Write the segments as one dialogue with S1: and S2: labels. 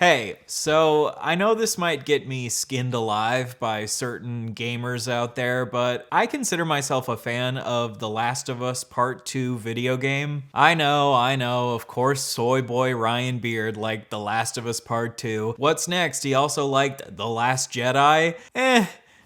S1: Hey, so I know this might get me skinned alive by certain gamers out there, but I consider myself a fan of The Last of Us Part 2 video game. I know, of course, soy boy Ryan Beard liked The Last of Us Part 2. What's next? He also liked The Last Jedi?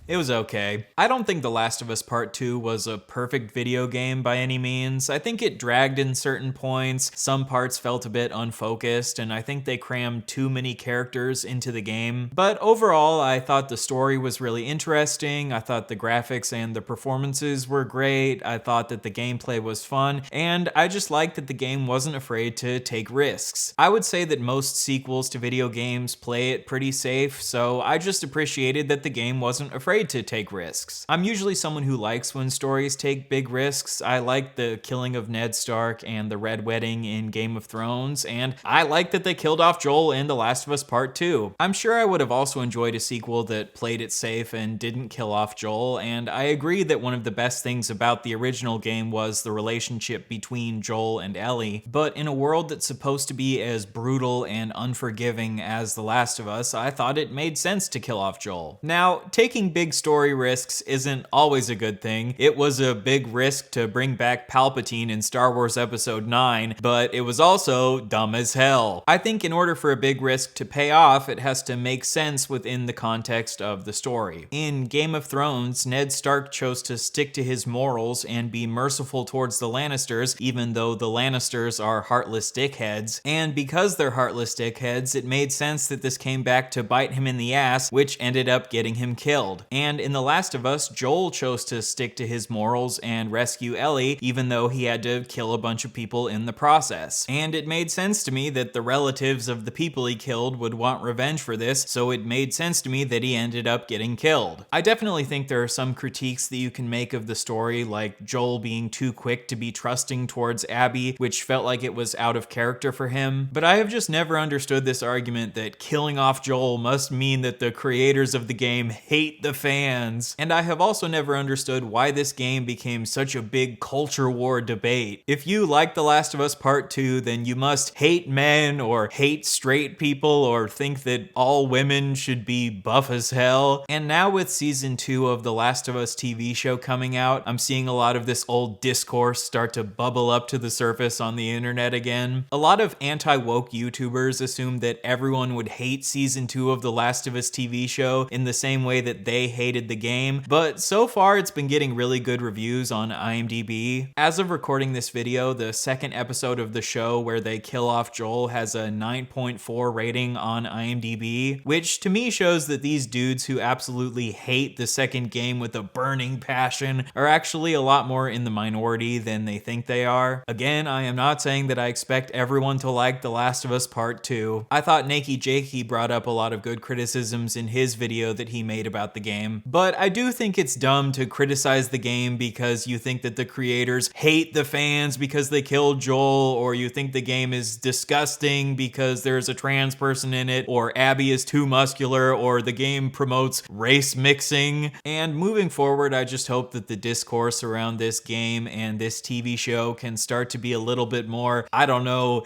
S1: It was okay. I don't think The Last of Us Part 2 was a perfect video game by any means. I think it dragged in certain points, some parts felt a bit unfocused, and I think they crammed too many characters into the game. But overall, I thought the story was really interesting, I thought the graphics and the performances were great, I thought that the gameplay was fun, and I just liked that the game wasn't afraid to take risks. I would say that most sequels to video games play it pretty safe, so I just appreciated that the game wasn't afraid to take risks. I'm usually someone who likes when stories take big risks. I like the killing of Ned Stark and the Red Wedding in Game of Thrones, and I like that they killed off Joel in The Last of Us Part 2. I'm sure I would have also enjoyed a sequel that played it safe and didn't kill off Joel, and I agree that one of the best things about the original game was the relationship between Joel and Ellie, but in a world that's supposed to be as brutal and unforgiving as The Last of Us, I thought it made sense to kill off Joel. Now, taking big story risks isn't always a good thing. It was a big risk to bring back Palpatine in Star Wars Episode 9, but it was also dumb as hell. I think in order for a big risk to pay off, it has to make sense within the context of the story. In Game of Thrones, Ned Stark chose to stick to his morals and be merciful towards the Lannisters, even though the Lannisters are heartless dickheads. And because they're heartless dickheads, it made sense that this came back to bite him in the ass, which ended up getting him killed. And in The Last of Us, Joel chose to stick to his morals and rescue Ellie, even though he had to kill a bunch of people in the process. And it made sense to me that the relatives of the people he killed would want revenge for this, so it made sense to me that he ended up getting killed. I definitely think there are some critiques that you can make of the story, like Joel being too quick to be trusting towards Abby, which felt like it was out of character for him. But I have just never understood this argument that killing off Joel must mean that the creators of the game hate the fans. And I have also never understood why this game became such a big culture war debate. If you like The Last of Us Part 2, then you must hate men or hate straight people or think that all women should be buff as hell. And now with season 2 of The Last of Us TV show coming out, I'm seeing a lot of this old discourse start to bubble up to the surface on the internet again. A lot of anti-woke YouTubers assume that everyone would hate season 2 of The Last of Us TV show in the same way that they hated the game, but so far it's been getting really good reviews on IMDb. As of recording this video, the second episode of the show where they kill off Joel has a 9.4 rating on IMDb, which to me shows that these dudes who absolutely hate the second game with a burning passion are actually a lot more in the minority than they think they are. Again, I am not saying that I expect everyone to like The Last of Us Part 2. I thought Nakey Jakey brought up a lot of good criticisms in his video that he made about the game, but I do think it's dumb to criticize the game because you think that the creators hate the fans because they killed Joel, or you think the game is disgusting because there's a trans person in it, or Abby is too muscular, or the game promotes race mixing. And moving forward, I just hope that the discourse around this game and this TV show can start to be a little bit more, I don't know,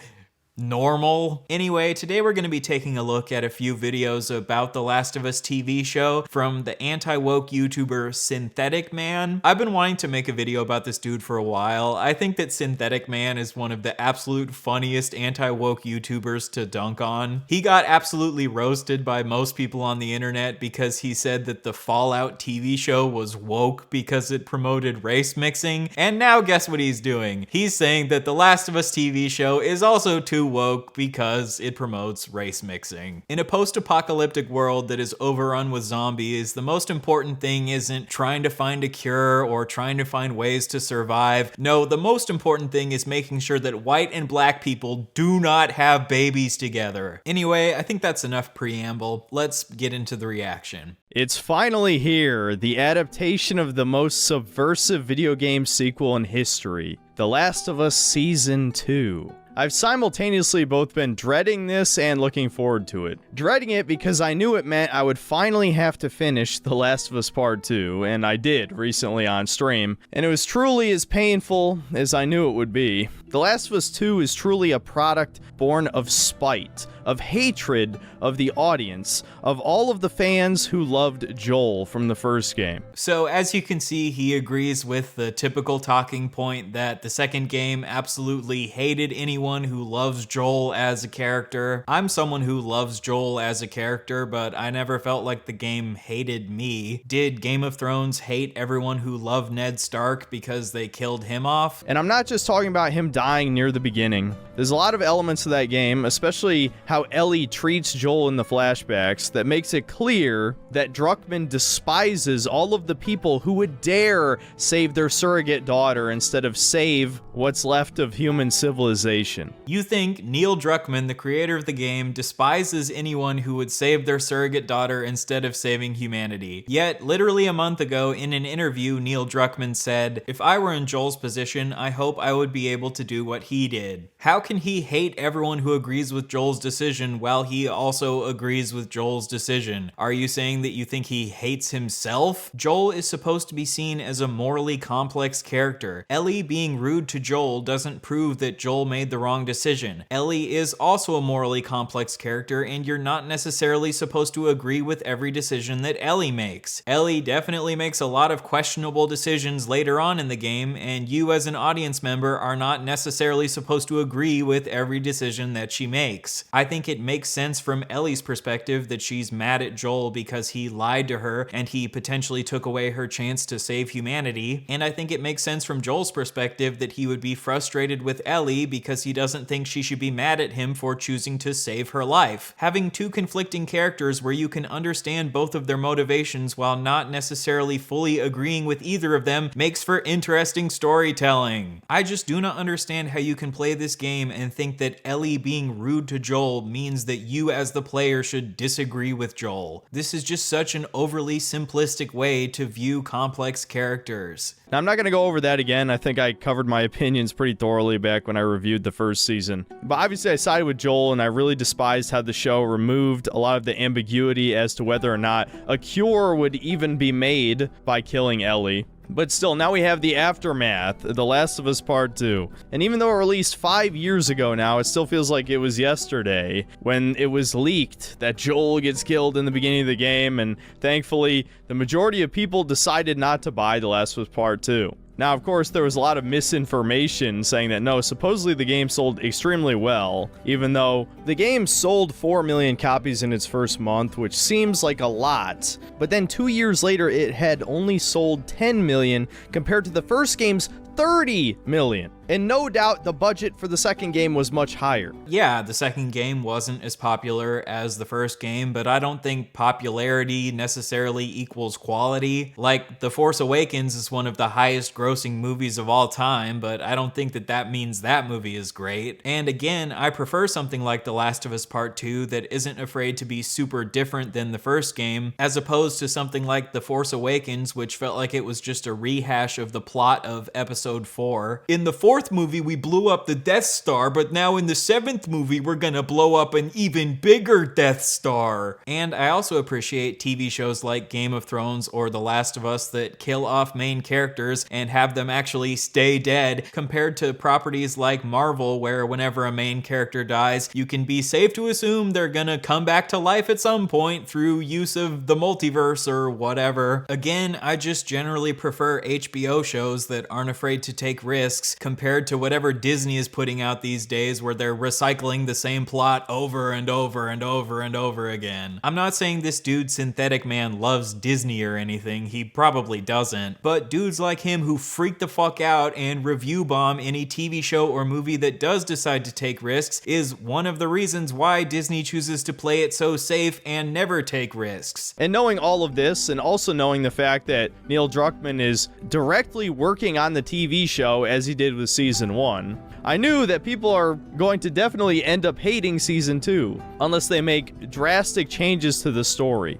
S1: normal. Anyway, today we're going to be taking a look at a few videos about The Last of Us TV show from the anti-woke YouTuber Synthetic Man. I've been wanting to make a video about this dude for a while. I think that Synthetic Man is one of the absolute funniest anti-woke YouTubers to dunk on. He got absolutely roasted by most people on the internet because he said that the Fallout TV show was woke because it promoted race mixing, and now guess what he's doing? He's saying that The Last of Us TV show is also too woke because it promotes race mixing. In a post-apocalyptic world that is overrun with zombies, the most important thing isn't trying to find a cure or trying to find ways to survive. No, the most important thing is making sure that white and black people do not have babies together. Anyway, I think that's enough preamble. Let's get into the reaction.
S2: It's finally here, the adaptation of the most subversive video game sequel in history, The Last of Us Season 2. I've simultaneously both been dreading this and looking forward to it. Dreading it because I knew it meant I would finally have to finish The Last of Us Part 2, and I did recently on stream, and it was truly as painful as I knew it would be. The Last of Us 2 is truly a product born of spite, of hatred of the audience, of all of the fans who loved Joel from the first game.
S1: So as you can see, he agrees with the typical talking point that the second game absolutely hated anyone who loves Joel as a character. I'm someone who loves Joel as a character, but I never felt like the game hated me. Did Game of Thrones hate everyone who loved Ned Stark because they killed him off?
S2: And I'm not just talking about him dying near the beginning. There's a lot of elements of that game, especially how Ellie treats Joel in the flashbacks, that makes it clear that Druckmann despises all of the people who would dare save their surrogate daughter instead of save what's left of human civilization.
S1: You think Neil Druckmann, the creator of the game, despises anyone who would save their surrogate daughter instead of saving humanity. Yet, literally a month ago, in an interview, Neil Druckmann said, "If I were in Joel's position, I hope I would be able to do what he did." How can he hate everyone who agrees with Joel's decision while he also agrees with Joel's decision? Are you saying that you think he hates himself? Joel is supposed to be seen as a morally complex character. Ellie being rude to Joel doesn't prove that Joel made the wrong decision. Ellie is also a morally complex character, and you're not necessarily supposed to agree with every decision that Ellie makes. Ellie definitely makes a lot of questionable decisions later on in the game, and you as an audience member are not necessarily supposed to agree with every decision that she makes. I think it makes sense from Ellie's perspective that she's mad at Joel because he lied to her and he potentially took away her chance to save humanity. And I think it makes sense from Joel's perspective that he would be frustrated with Ellie because he doesn't think she should be mad at him for choosing to save her life. Having two conflicting characters where you can understand both of their motivations while not necessarily fully agreeing with either of them makes for interesting storytelling. I just do not understand how you can play this game and think that Ellie being rude to Joel means that you as the player should disagree with Joel. This is just such an overly simplistic way to view complex characters.
S2: Now, I'm not going to go over that again. I think I covered my opinions pretty thoroughly back when I reviewed the first season. But obviously I sided with Joel, and I really despised how the show removed a lot of the ambiguity as to whether or not a cure would even be made by killing Ellie. But still, now we have the aftermath, The Last of Us Part 2. And even though it released 5 years ago now, it still feels like it was yesterday when it was leaked that Joel gets killed in the beginning of the game, and thankfully, the majority of people decided not to buy The Last of Us Part 2. Now, of course, there was a lot of misinformation saying that no, supposedly the game sold extremely well, even though the game sold 4 million copies in its first month, which seems like a lot. But then 2 years later, it had only sold 10 million compared to the first game's 30 million. And no doubt the budget for the second game was much higher.
S1: Yeah, the second game wasn't as popular as the first game, but I don't think popularity necessarily equals quality. Like, The Force Awakens is one of the highest grossing movies of all time, but I don't think that that means that movie is great. And again, I prefer something like The Last of Us Part 2 that isn't afraid to be super different than the first game, as opposed to something like The Force Awakens, which felt like it was just a rehash of the plot of Episode 4. In the fourth movie, we blew up the Death Star, but now in the seventh movie, we're gonna blow up an even bigger Death Star. And I also appreciate TV shows like Game of Thrones or The Last of Us that kill off main characters and have them actually stay dead, compared to properties like Marvel, where whenever a main character dies, you can be safe to assume they're gonna come back to life at some point through use of the multiverse or whatever. Again, I just generally prefer HBO shows that aren't afraid to take risks compared to whatever Disney is putting out these days, where they're recycling the same plot over and over and over and over again. I'm not saying this dude Synthetic Man loves Disney or anything, he probably doesn't, but dudes like him who freak the fuck out and review bomb any TV show or movie that does decide to take risks is one of the reasons why Disney chooses to play it so safe and never take risks.
S2: And knowing all of this, and also knowing the fact that Neil Druckmann is directly working on the TV show as he did with Season 1, I knew that people are going to definitely end up hating Season 2, unless they make drastic changes to the story.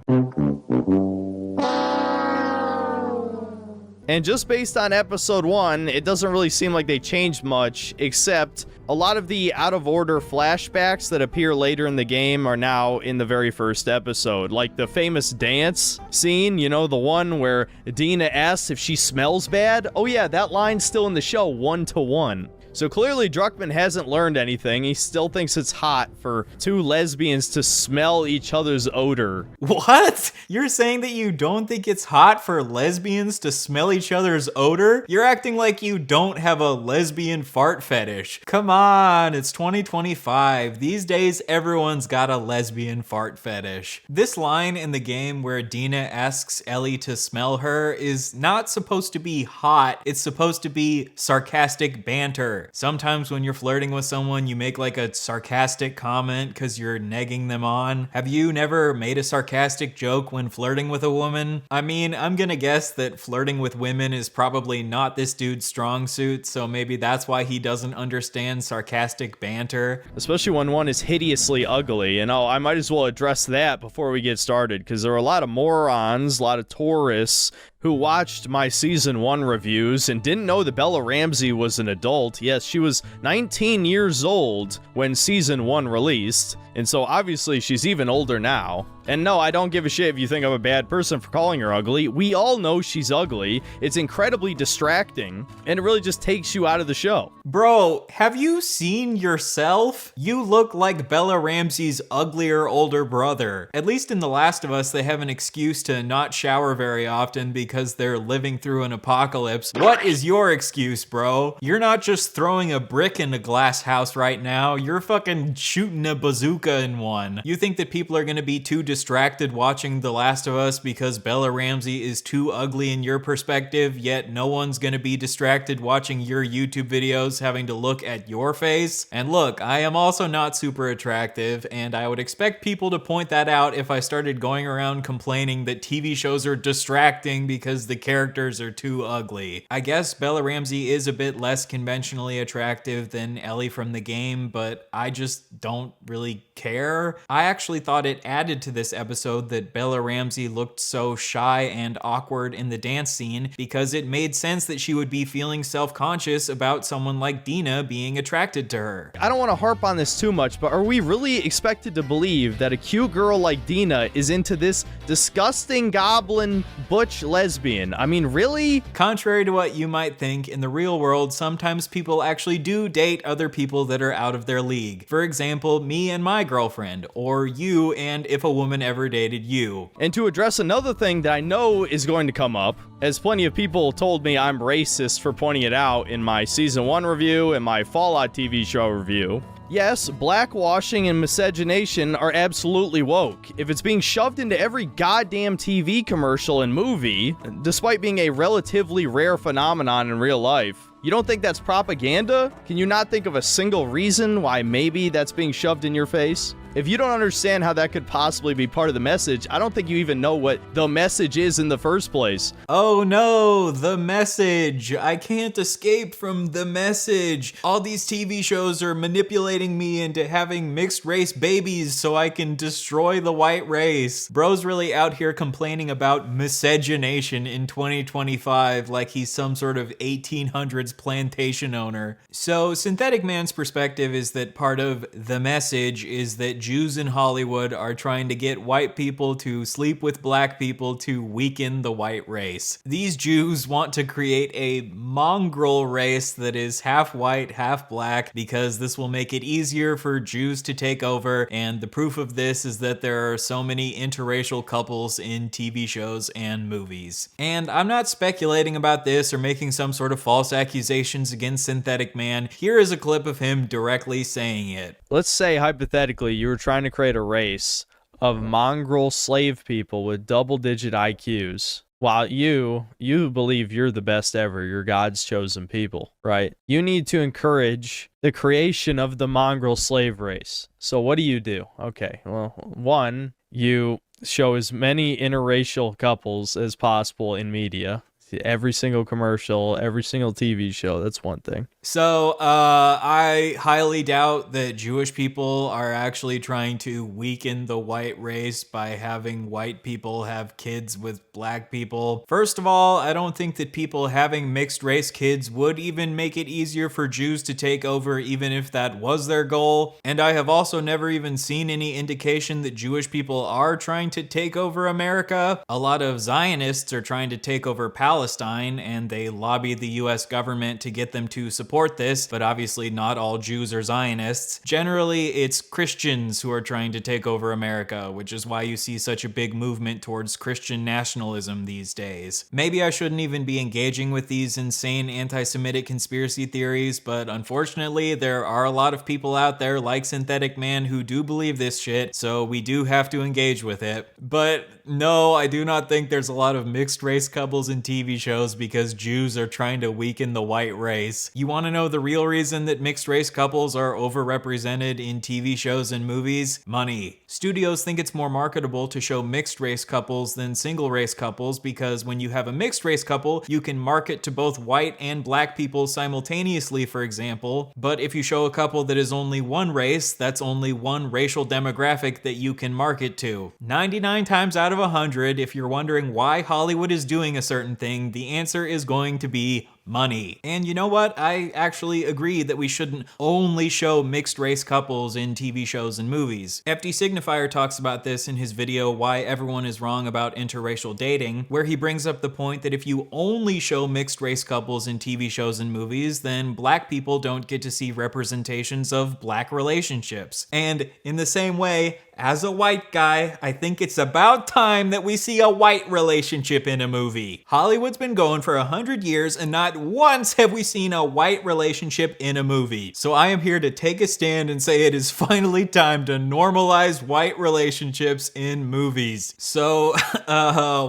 S2: And just based on Episode 1, it doesn't really seem like they changed much, except a lot of the out-of-order flashbacks that appear later in the game are now in the very first episode. Like the famous dance scene, you know, the one where Dina asks if she smells bad? Oh yeah, that line's still in the show 1-to-1. So clearly Druckmann hasn't learned anything. He still thinks it's hot for two lesbians to smell each other's odor.
S1: What? You're saying that you don't think it's hot for lesbians to smell each other's odor? You're acting like you don't have a lesbian fart fetish. Come on, it's 2025. These days, everyone's got a lesbian fart fetish. This line in the game where Dina asks Ellie to smell her is not supposed to be hot. It's supposed to be sarcastic banter. Sometimes when you're flirting with someone, you make like a sarcastic comment because you're negging them on. Have you never made a sarcastic joke when flirting with a woman? I mean, I'm gonna guess that flirting with women is probably not this dude's strong suit, so maybe that's why he doesn't understand sarcastic banter.
S2: Especially when one is hideously ugly. And I might as well address that before we get started, because there are a lot of morons, a lot of tourists who watched my season 1 reviews and didn't know that Bella Ramsey was an adult. Yes, she was 19 years old when season 1 released, and so obviously she's even older now. And no, I don't give a shit if you think I'm a bad person for calling her ugly. We all know she's ugly. It's incredibly distracting, and it really just takes you out of the show.
S1: Bro, have you seen yourself? You look like Bella Ramsey's uglier older brother. At least in The Last of Us, they have an excuse to not shower very often because they're living through an apocalypse. What is your excuse, bro? You're not just throwing a brick in a glass house right now, you're fucking shooting a bazooka in one. You think that people are gonna be too distracted watching The Last of Us because Bella Ramsey is too ugly in your perspective, yet no one's gonna be distracted watching your YouTube videos having to look at your face? And look, I am also not super attractive, and I would expect people to point that out if I started going around complaining that TV shows are distracting because the characters are too ugly. I guess Bella Ramsey is a bit less conventionally attractive than Ellie from the game, but I just don't really care. I actually thought it added to this episode that Bella Ramsey looked so shy and awkward in the dance scene because it made sense that she would be feeling self-conscious about someone like Dina being attracted to her.
S2: I don't want to harp on this too much, but are we really expected to believe that a cute girl like Dina is into this disgusting goblin butch lesbian? I mean, really?
S1: Contrary to what you might think, in the real world, sometimes people actually do date other people that are out of their league. For example, me and my girlfriend, or you and if a woman ever dated you.
S2: And to address another thing that I know is going to come up, as plenty of people told me I'm racist for pointing it out in my season 1 review and my Fallout TV show review. Yes, blackwashing and miscegenation are absolutely woke. If it's being shoved into every goddamn TV commercial and movie, despite being a relatively rare phenomenon in real life, you don't think that's propaganda? Can you not think of a single reason why maybe that's being shoved in your face? If you don't understand how that could possibly be part of the message, I don't think you even know what the message is in the first place.
S1: Oh no, the message. I can't escape from the message. All these TV shows are manipulating me into having mixed race babies so I can destroy the white race. Bro's really out here complaining about miscegenation in 2025 like he's some sort of 1800s plantation owner. So Synthetic Man's perspective is that part of the message is that Jews in Hollywood are trying to get white people to sleep with black people to weaken the white race. These Jews want to create a mongrel race that is half white, half black, because this will make it easier for Jews to take over, and the proof of this is that there are so many interracial couples in TV shows and movies. And I'm not speculating about this or making some sort of false accusations against Synthetic Man. Here is a clip of him directly saying it.
S2: Let's say, hypothetically, you were trying to create a race of mongrel slave people with double-digit IQs, while you believe you're the best ever, you're God's chosen people, right? You need to encourage the creation of the mongrel slave race. So what do? Okay, well, one, you show as many interracial couples as possible in media. Every single commercial, every single TV show, that's one thing.
S1: So, I highly doubt that Jewish people are actually trying to weaken the white race by having white people have kids with black people. First of all, I don't think that people having mixed race kids would even make it easier for Jews to take over, even if that was their goal. And I have also never even seen any indication that Jewish people are trying to take over America. A lot of Zionists are trying to take over Palestine, Palestine, and they lobbied the US government to get them to support this, but obviously not all Jews are Zionists. Generally, it's Christians who are trying to take over America, which is why you see such a big movement towards Christian nationalism these days. Maybe I shouldn't even be engaging with these insane anti-Semitic conspiracy theories, but unfortunately, there are a lot of people out there like Synthetic Man who do believe this shit, so we do have to engage with it. But no, I do not think there's a lot of mixed race couples in TV shows because Jews are trying to weaken the white race. You want to know the real reason that mixed race couples are overrepresented in TV shows and movies? Money. Studios think it's more marketable to show mixed race couples than single race couples because when you have a mixed race couple, you can market to both white and black people simultaneously, for example. But if you show a couple that is only one race, that's only one racial demographic that you can market to. 99 times out of 100, if you're wondering why Hollywood is doing a certain thing, the answer is going to be money. And you know what? I actually agree that we shouldn't only show mixed race couples in TV shows and movies. FD Signifier talks about this in his video Why Everyone is Wrong About Interracial Dating, where he brings up the point that if you only show mixed race couples in TV shows and movies, then black people don't get to see representations of black relationships. And in the same way, as a white guy, I think it's about time that we see a white relationship in a movie. Hollywood's been going for 100 years and not once have we seen a white relationship in a movie. So I am here to take a stand and say it is finally time to normalize white relationships in movies. So,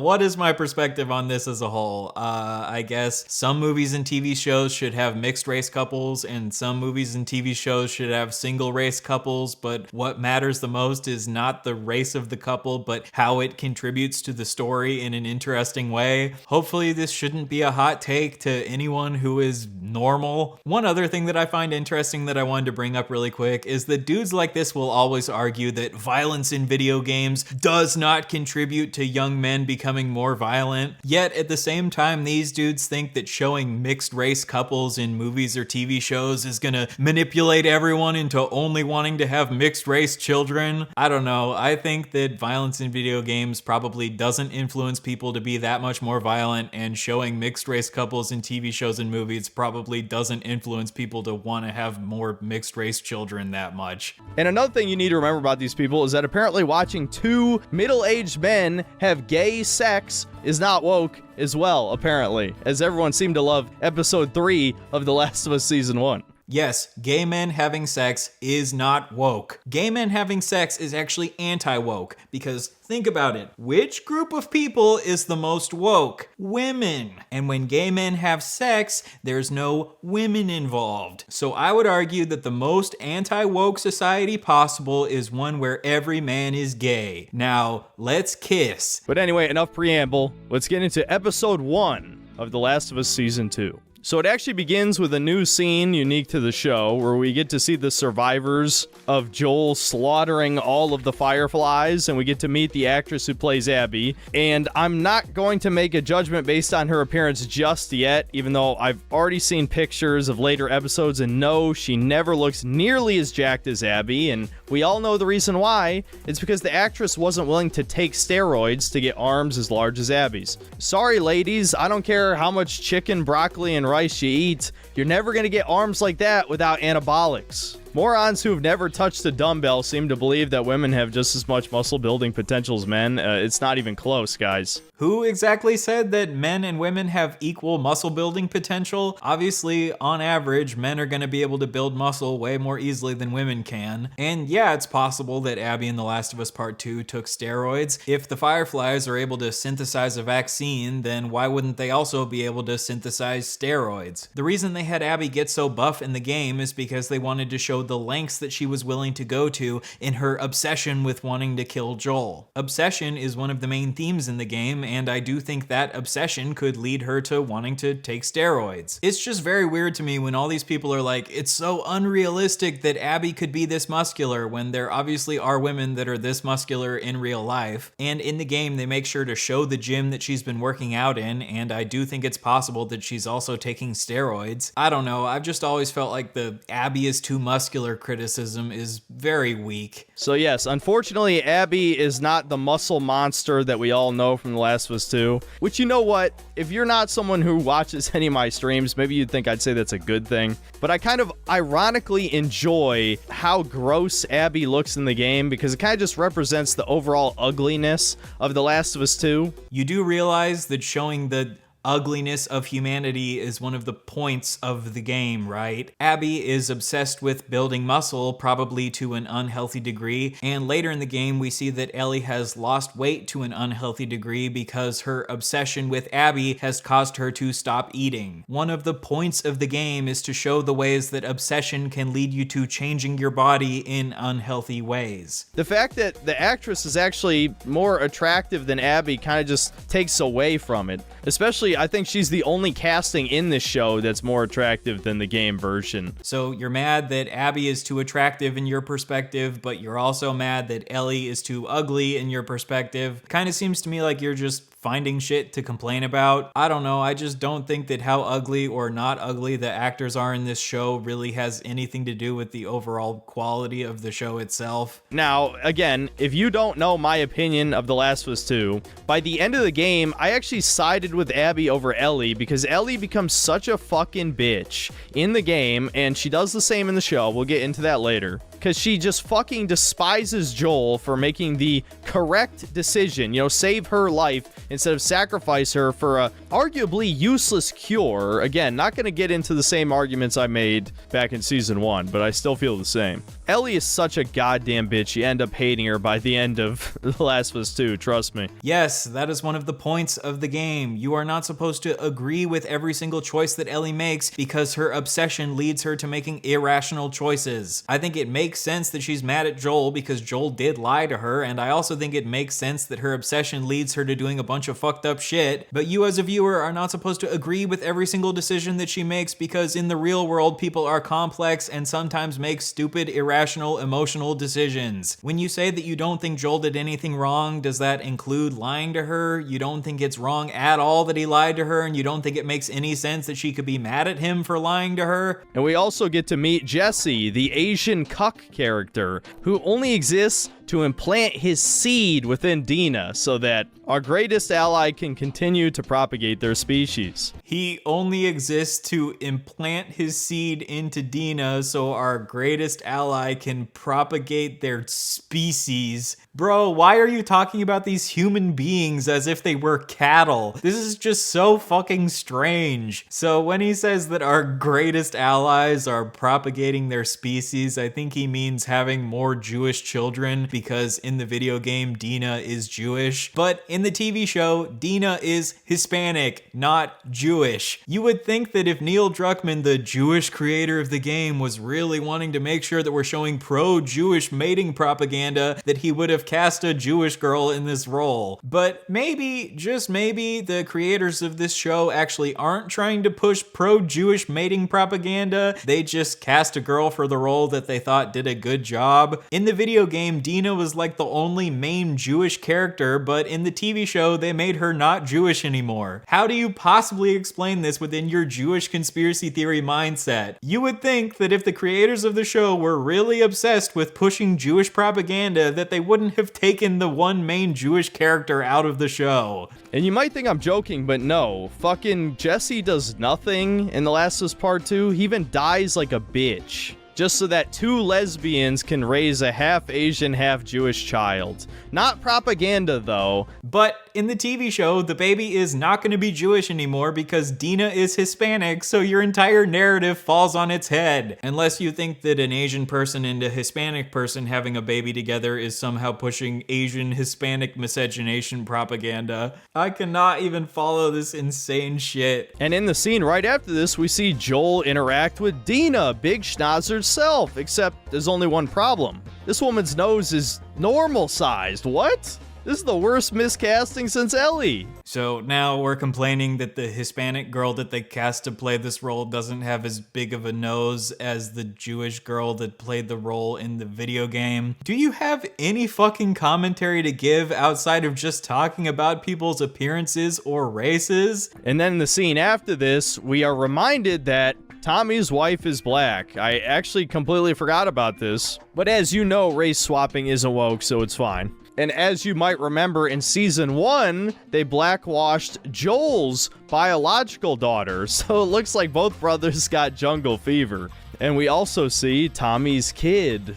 S1: what is my perspective on this as a whole? I guess some movies and TV shows should have mixed race couples and some movies and TV shows should have single race couples, but what matters the most is not the race of the couple, but how it contributes to the story in an interesting way. Hopefully this shouldn't be a hot take to anyone who is normal. One other thing that I find interesting that I wanted to bring up really quick is that dudes like this will always argue that violence in video games does not contribute to young men becoming more violent. Yet at the same time, these dudes think that showing mixed race couples in movies or TV shows is gonna manipulate everyone into only wanting to have mixed race children. I don't know. I think that violence in video games probably doesn't influence people to be that much more violent, and showing mixed race couples in TV shows and movies probably doesn't influence people to want to have more mixed race children that much.
S2: And another thing you need to remember about these people is that apparently watching two middle-aged men have gay sex is not woke as well, apparently, as everyone seemed to love episode 3 of The Last of Us Season 1.
S1: Yes, gay men having sex is not woke. Gay men having sex is actually anti-woke, because think about it. Which group of people is the most woke? Women. And when gay men have sex, there's no women involved. So I would argue that the most anti-woke society possible is one where every man is gay. Now, let's kiss.
S2: But anyway, enough preamble. Let's get into episode 1 of The Last of Us Season 2. So it actually begins with a new scene unique to the show where we get to see the survivors of Joel slaughtering all of the Fireflies, and we get to meet the actress who plays Abby. And I'm not going to make a judgment based on her appearance just yet, even though I've already seen pictures of later episodes, and no, she never looks nearly as jacked as Abby, and we all know the reason why. It's because the actress wasn't willing to take steroids to get arms as large as Abby's. Sorry, ladies, I don't care how much chicken, broccoli, and rice you eat, you're never gonna get arms like that without anabolics. Morons who've never touched a dumbbell seem to believe that women have just as much muscle building potential as men. It's not even close, guys.
S1: Who exactly said that men and women have equal muscle building potential? Obviously, on average, men are going to be able to build muscle way more easily than women can. And yeah, it's possible that Abby in The Last of Us Part 2 took steroids. If the Fireflies are able to synthesize a vaccine, then why wouldn't they also be able to synthesize steroids? The reason they had Abby get so buff in the game is because they wanted to show the lengths that she was willing to go to in her obsession with wanting to kill Joel. Obsession is one of the main themes in the game, and I do think that obsession could lead her to wanting to take steroids. It's just very weird to me when all these people are like, it's so unrealistic that Abby could be this muscular, when there obviously are women that are this muscular in real life. And in the game, they make sure to show the gym that she's been working out in, and I do think it's possible that she's also taking steroids. I don't know, I've just always felt like the Abby is too muscular muscular criticism is very weak.
S2: So yes, unfortunately, Abby is not the muscle monster that we all know from The Last of Us 2, which, you know what, if you're not someone who watches any of my streams, maybe you'd think I'd say that's a good thing, but I kind of ironically enjoy how gross Abby looks in the game because it kind of just represents the overall ugliness of The Last of Us 2.
S1: You do realize that showing the ugliness of humanity is one of the points of the game, right? Abby is obsessed with building muscle, probably to an unhealthy degree, and later in the game we see that Ellie has lost weight to an unhealthy degree because her obsession with Abby has caused her to stop eating. One of the points of the game is to show the ways that obsession can lead you to changing your body in unhealthy ways.
S2: The fact that the actress is actually more attractive than Abby kind of just takes away from it. Especially, I think she's the only casting in this show that's more attractive than the game version.
S1: So you're mad that Abby is too attractive in your perspective, but you're also mad that Ellie is too ugly in your perspective. Kind of seems to me like you're just finding shit to complain about. I don't know, I just don't think that how ugly or not ugly the actors are in this show really has anything to do with the overall quality of the show itself.
S2: Now, again, if you don't know my opinion of The Last of Us 2, by the end of the game, I actually sided with Abby over Ellie because Ellie becomes such a fucking bitch in the game, and she does the same in the show. We'll get into that later. Because she just fucking despises Joel for making the correct decision, save her life instead of sacrifice her for a arguably useless cure. Again, not going to get into the same arguments I made back in season 1, but I still feel the same. Ellie is such a goddamn bitch, you end up hating her by the end of The Last of Us 2, trust me.
S1: Yes, that is one of the points of the game. You are not supposed to agree with every single choice that Ellie makes because her obsession leads her to making irrational choices. I think it makes sense that she's mad at Joel because Joel did lie to her, and I also think it makes sense that her obsession leads her to doing a bunch of fucked up shit, but you as a viewer are not supposed to agree with every single decision that she makes because in the real world people are complex and sometimes make stupid, irrational, emotional decisions. When you say that you don't think Joel did anything wrong, does that include lying to her? You don't think it's wrong at all that he lied to her, and you don't think it makes any sense that she could be mad at him for lying to her?
S2: And we also get to meet Jesse, the Asian cuck character, who only exists to implant his seed within Dina so that our greatest ally can continue to propagate their species.
S1: He only exists to implant his seed into Dina so our greatest ally can propagate their species. Bro, why are you talking about these human beings as if they were cattle? This is just so fucking strange. So when he says that our greatest allies are propagating their species, I think he means having more Jewish children because in the video game, Dina is Jewish. But in the TV show, Dina is Hispanic, not Jewish. You would think that if Neil Druckmann, the Jewish creator of the game, was really wanting to make sure that we're showing pro-Jewish mating propaganda, that he would have cast a Jewish girl in this role. But maybe, just maybe, the creators of this show actually aren't trying to push pro-Jewish mating propaganda. They just cast a girl for the role that they thought did a good job. In the video game, Dina was like the only main Jewish character, but in the TV show, they made her not Jewish anymore. How do you possibly explain this within your Jewish conspiracy theory mindset? You would think that if the creators of the show were really obsessed with pushing Jewish propaganda, that they wouldn't have taken the one main Jewish character out of the show.
S2: And you might think I'm joking, but no. Fucking Jesse does nothing in The Last of Us Part 2. He even dies like a bitch, just so that two lesbians can raise a half Asian, half Jewish child. Not propaganda, though.
S1: But in the TV show, the baby is not going to be Jewish anymore because Dina is Hispanic, so your entire narrative falls on its head. Unless you think that an Asian person and a Hispanic person having a baby together is somehow pushing Asian-Hispanic miscegenation propaganda. I cannot even follow this insane shit.
S2: And in the scene right after this, we see Joel interact with Dina, Big Schnauzer's self, except there's only one problem. This woman's nose is normal sized. What? This is the worst miscasting since Ellie.
S1: So now we're complaining that the Hispanic girl that they cast to play this role doesn't have as big of a nose as the Jewish girl that played the role in the video game. Do you have any fucking commentary to give outside of just talking about people's appearances or races?
S2: And then in the scene after this, we are reminded that Tommy's wife is black. I actually completely forgot about this. But as you know, race swapping isn't woke, so it's fine. And as you might remember, in season 1, they blackwashed Joel's biological daughter, so it looks like both brothers got jungle fever. And we also see Tommy's kid.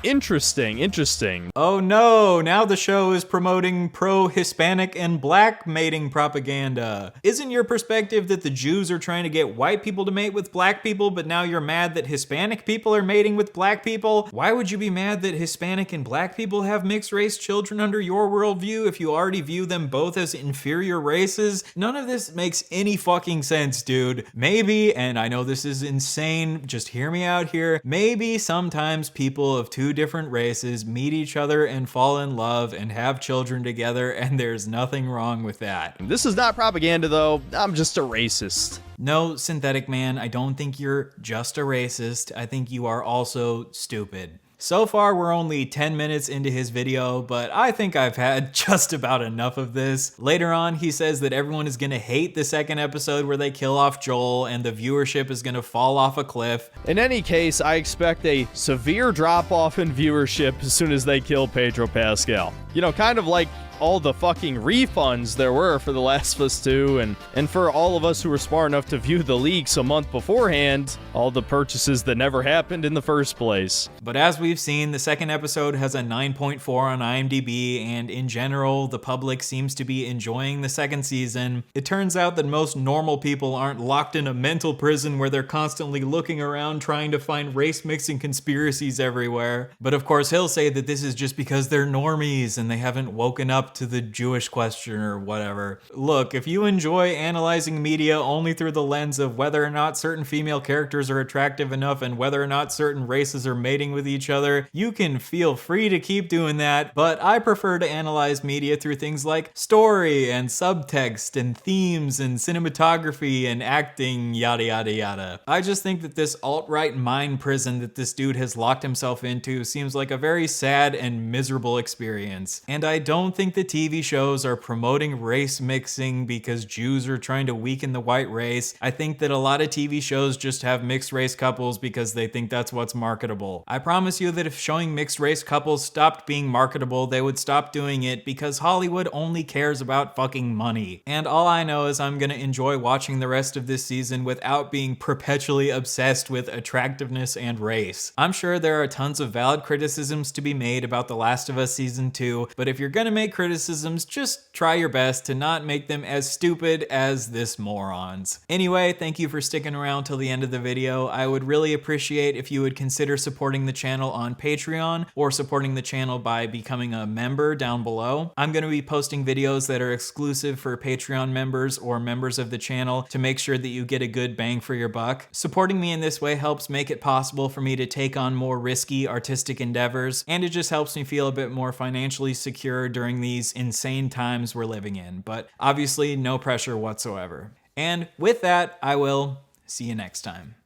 S2: Interesting.
S1: Oh no, now the show is promoting pro-Hispanic and black mating propaganda. Isn't your perspective that the Jews are trying to get white people to mate with black people, but now you're mad that Hispanic people are mating with black people? Why would you be mad that Hispanic and black people have mixed race children under your worldview if you already view them both as inferior races? None of this makes any fucking sense, dude. Maybe, and I know this is insane, just hear me out here, maybe sometimes people of two different races meet each other and fall in love and have children together, and there's nothing wrong with that.
S2: This is not propaganda, though. I'm just a racist.
S1: No, Synthetic Man, I don't think you're just a racist. I think you are also stupid. So far, we're only 10 minutes into his video, but I think I've had just about enough of this. Later on, he says that everyone is gonna hate the second episode where they kill off Joel and the viewership is gonna fall off a cliff.
S2: In any case, I expect a severe drop-off in viewership as soon as they kill Pedro Pascal. You know, kind of like all the fucking refunds there were for The Last of Us 2, and for all of us who were smart enough to view the leaks a month beforehand, all the purchases that never happened in the first place.
S1: But as we've seen, the second episode has a 9.4 on IMDb, and in general, the public seems to be enjoying the second season. It turns out that most normal people aren't locked in a mental prison where they're constantly looking around trying to find race-mixing conspiracies everywhere. But of course, he'll say that this is just because they're normies and they haven't woken up to the Jewish question or whatever. Look, if you enjoy analyzing media only through the lens of whether or not certain female characters are attractive enough and whether or not certain races are mating with each other, you can feel free to keep doing that, but I prefer to analyze media through things like story and subtext and themes and cinematography and acting, yada yada yada. I just think that this alt-right mind prison that this dude has locked himself into seems like a very sad and miserable experience. And I don't think the TV shows are promoting race mixing because Jews are trying to weaken the white race. I think that a lot of TV shows just have mixed race couples because they think that's what's marketable. I promise you that if showing mixed race couples stopped being marketable, they would stop doing it because Hollywood only cares about fucking money. And all I know is I'm gonna enjoy watching the rest of this season without being perpetually obsessed with attractiveness and race. I'm sure there are tons of valid criticisms to be made about The Last of Us Season 2, but if you're gonna make criticisms, just try your best to not make them as stupid as this moron's. Anyway, thank you for sticking around till the end of the video. I would really appreciate if you would consider supporting the channel on Patreon or supporting the channel by becoming a member down below. I'm going to be posting videos that are exclusive for Patreon members or members of the channel to make sure that you get a good bang for your buck. Supporting me in this way helps make it possible for me to take on more risky artistic endeavors, and it just helps me feel a bit more financially secure during these insane times we're living in, but obviously no pressure whatsoever. And with that, I will see you next time.